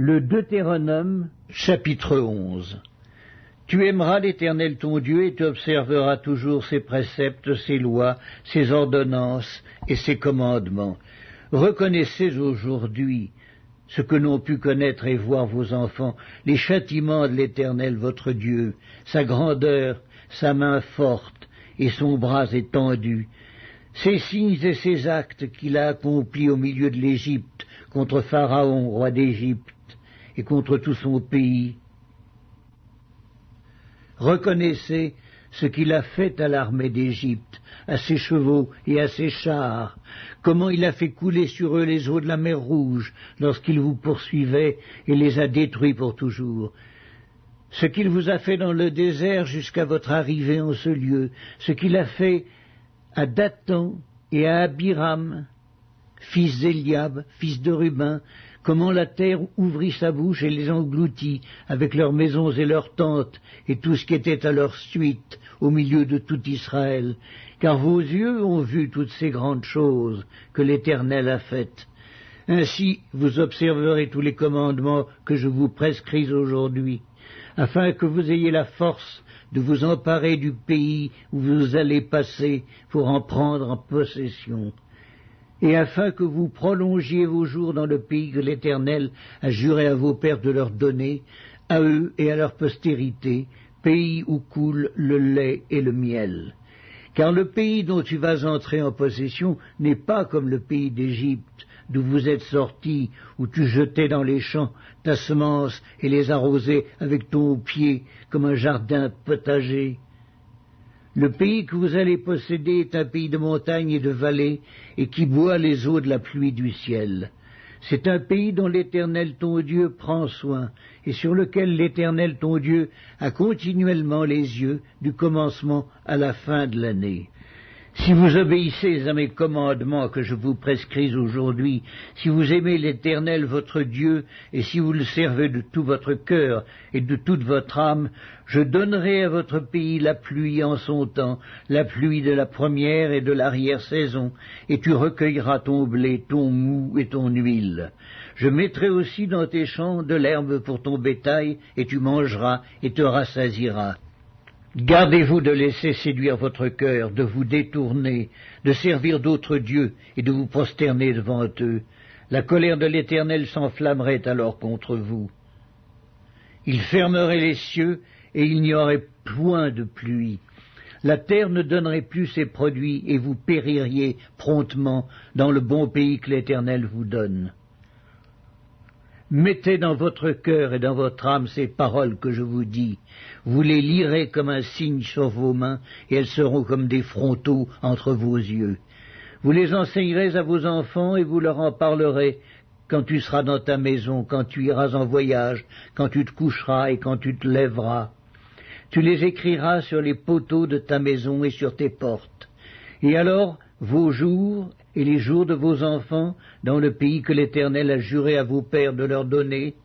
Le Deutéronome, chapitre 11. Tu aimeras l'Éternel ton Dieu et tu observeras toujours ses préceptes, ses lois, ses ordonnances et ses commandements. Reconnaissez aujourd'hui ce que n'ont pu connaître et voir vos enfants, les châtiments de l'Éternel votre Dieu, sa grandeur, sa main forte et son bras étendu, ses signes et ses actes qu'il a accomplis au milieu de l'Égypte, contre Pharaon, roi d'Égypte, et contre tout son pays. Reconnaissez ce qu'il a fait à l'armée d'Égypte, à ses chevaux et à ses chars, comment il a fait couler sur eux les eaux de la mer Rouge lorsqu'il vous poursuivait et les a détruits pour toujours. Ce qu'il vous a fait dans le désert jusqu'à votre arrivée en ce lieu, ce qu'il a fait à Dathan et à Abiram, fils d'Éliab, fils de Ruben, comment la terre ouvrit sa bouche et les engloutit, avec leurs maisons et leurs tentes, et tout ce qui était à leur suite, au milieu de tout Israël. Car vos yeux ont vu toutes ces grandes choses que l'Éternel a faites. Ainsi vous observerez tous les commandements que je vous prescris aujourd'hui, afin que vous ayez la force de vous emparer du pays où vous allez passer pour en prendre en possession, et afin que vous prolongiez vos jours dans le pays que l'Éternel a juré à vos pères de leur donner, à eux et à leur postérité, pays où coule le lait et le miel. Car le pays dont tu vas entrer en possession n'est pas comme le pays d'Égypte, d'où vous êtes sortis, où tu jetais dans les champs ta semence et les arrosais avec ton pied comme un jardin potager. Le pays que vous allez posséder est un pays de montagnes et de vallées, et qui boit les eaux de la pluie du ciel. C'est un pays dont l'Éternel ton Dieu prend soin, et sur lequel l'Éternel ton Dieu a continuellement les yeux du commencement à la fin de l'année. Si vous obéissez à mes commandements que je vous prescris aujourd'hui, si vous aimez l'Éternel votre Dieu, et si vous le servez de tout votre cœur et de toute votre âme, je donnerai à votre pays la pluie en son temps, la pluie de la première et de l'arrière-saison, et tu recueilleras ton blé, ton mou et ton huile. Je mettrai aussi dans tes champs de l'herbe pour ton bétail, et tu mangeras et te rassasieras. Gardez-vous de laisser séduire votre cœur, de vous détourner, de servir d'autres dieux et de vous prosterner devant eux. La colère de l'Éternel s'enflammerait alors contre vous. Il fermerait les cieux et il n'y aurait point de pluie. La terre ne donnerait plus ses produits et vous péririez promptement dans le bon pays que l'Éternel vous donne. Mettez dans votre cœur et dans votre âme ces paroles que je vous dis. Vous les lirez comme un signe sur vos mains, et elles seront comme des frontaux entre vos yeux. Vous les enseignerez à vos enfants, et vous leur en parlerez quand tu seras dans ta maison, quand tu iras en voyage, quand tu te coucheras et quand tu te lèveras. Tu les écriras sur les poteaux de ta maison et sur tes portes. Et alors, vos jours et les jours de vos enfants, dans le pays que l'Éternel a juré à vos pères de leur donner,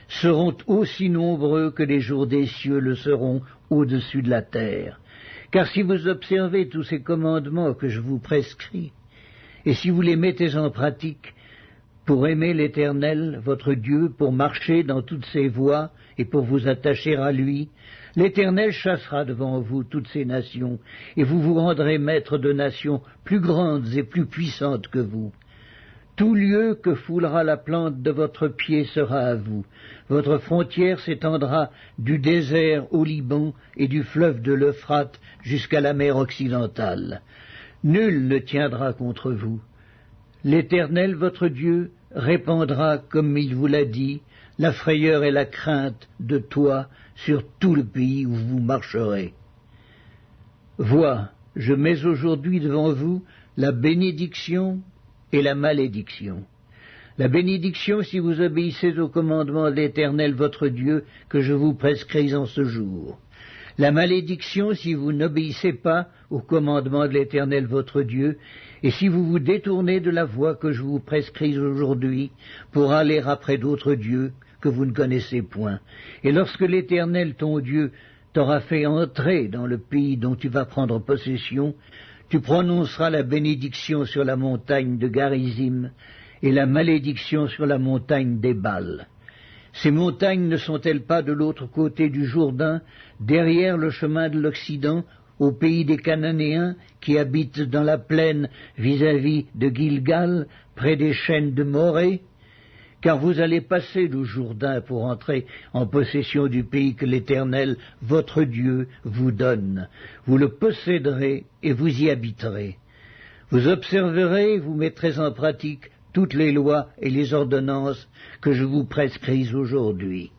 seront aussi nombreux que les jours des cieux le seront au-dessus de la terre. Car si vous observez tous ces commandements que je vous prescris, et si vous les mettez en pratique, pour aimer l'Éternel, votre Dieu, pour marcher dans toutes ses voies et pour vous attacher à lui, l'Éternel chassera devant vous toutes ces nations, et vous vous rendrez maître de nations plus grandes et plus puissantes que vous. Tout lieu que foulera la plante de votre pied sera à vous. Votre frontière s'étendra du désert au Liban et du fleuve de l'Euphrate jusqu'à la mer occidentale. Nul ne tiendra contre vous. L'Éternel, votre Dieu, répandra, comme il vous l'a dit, la frayeur et la crainte de toi sur tout le pays où vous marcherez. Vois, je mets aujourd'hui devant vous la bénédiction et la malédiction. La bénédiction si vous obéissez au commandement de l'Éternel votre Dieu que je vous prescris en ce jour. La malédiction si vous n'obéissez pas au commandement de l'Éternel votre Dieu, et si vous vous détournez de la voie que je vous prescris aujourd'hui pour aller après d'autres dieux que vous ne connaissez point. Et lorsque l'Éternel ton Dieu t'aura fait entrer dans le pays dont tu vas prendre possession, tu prononceras la bénédiction sur la montagne de Garizim et la malédiction sur la montagne d'Ébal. Ces montagnes ne sont-elles pas de l'autre côté du Jourdain, derrière le chemin de l'Occident, au pays des Cananéens qui habitent dans la plaine vis-à-vis de Gilgal, près des chênes de Morée? Car vous allez passer le Jourdain pour entrer en possession du pays que l'Éternel, votre Dieu, vous donne. Vous le posséderez et vous y habiterez. Vous observerez et vous mettrez en pratique toutes les lois et les ordonnances que je vous prescris aujourd'hui.